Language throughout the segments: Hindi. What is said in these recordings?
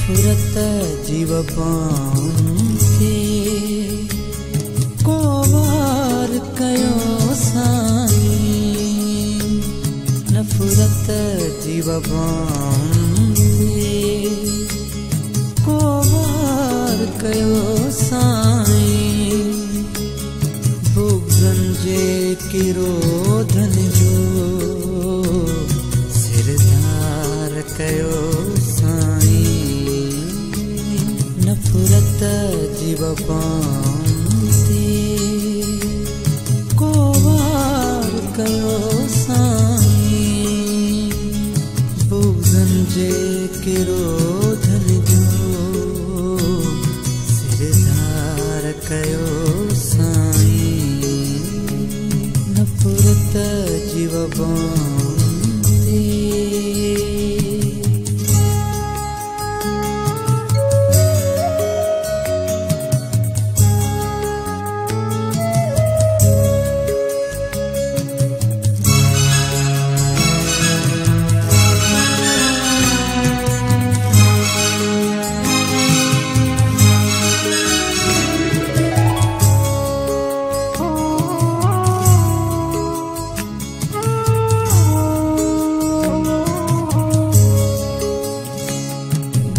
नफरत जीव बांधे को वार कयो साईं। नफरत जीव बांधे को वार कयो साईं। बुगन जे किरोधन जो सिरदार कयो नफरत जीव बांधे को वार कयो साईं। बुगन जे किरोधन जो सिरदार कयो साईं। नफरत जीव बांधे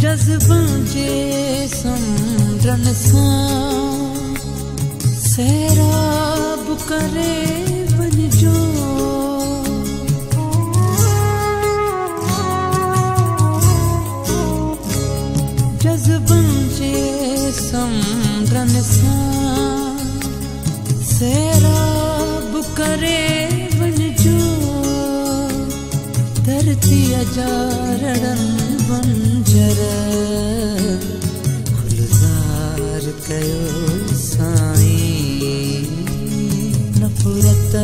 जज़्बां जे समुंडनि सां सैराब करे वञिजो। जज़्बां जे समुंडनि सां सैराब करे वञिजो। धरतीअ जा रड़नि बंजर गुलज़ार कयो साईं। नफरत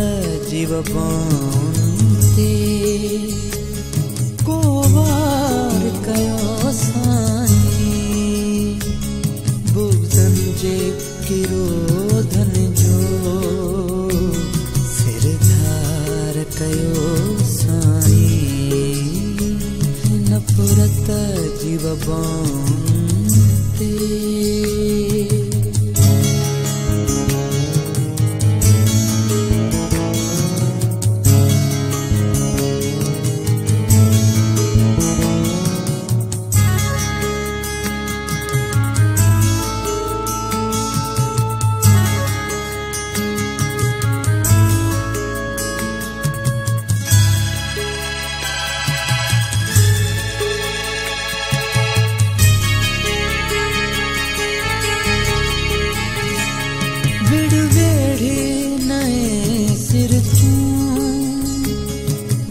जीव बांधे को वार कयो साईं। बुगन जे किरोधन जो सिरदार कयो साईं। नफरत जीव बांधे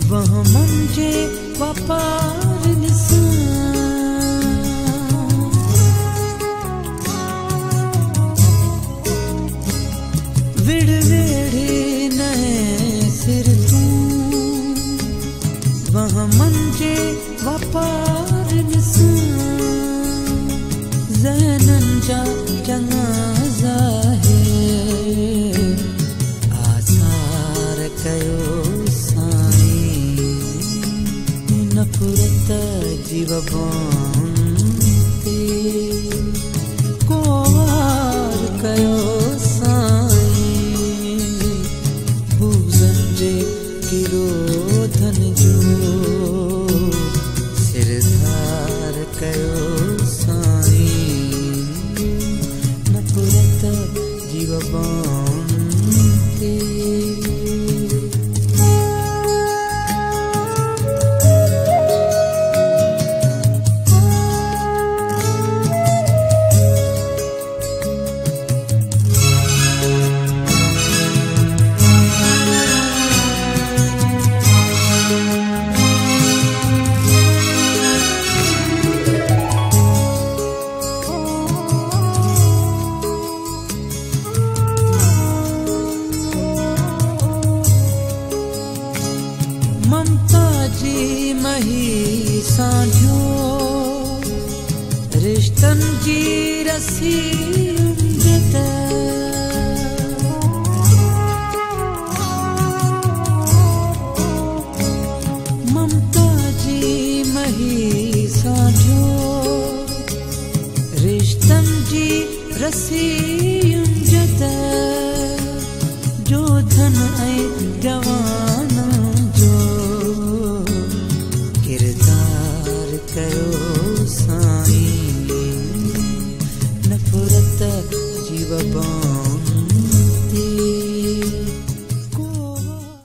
वह मंजे वपार निसान। विड़ वेड़े नए सिर तू वह मंजे वपार निसान। ज़हनन जा चंगा ज़ाहिर आसार कयो नफरत जीव बांधे को वार कयो साईं। बुगन जे किरोधन जो सिरदार कयो साईं। नफरत जीव बांधे ममता जी मही सांझो रिश्तन जी रसी ममता जी मही सांझो बसी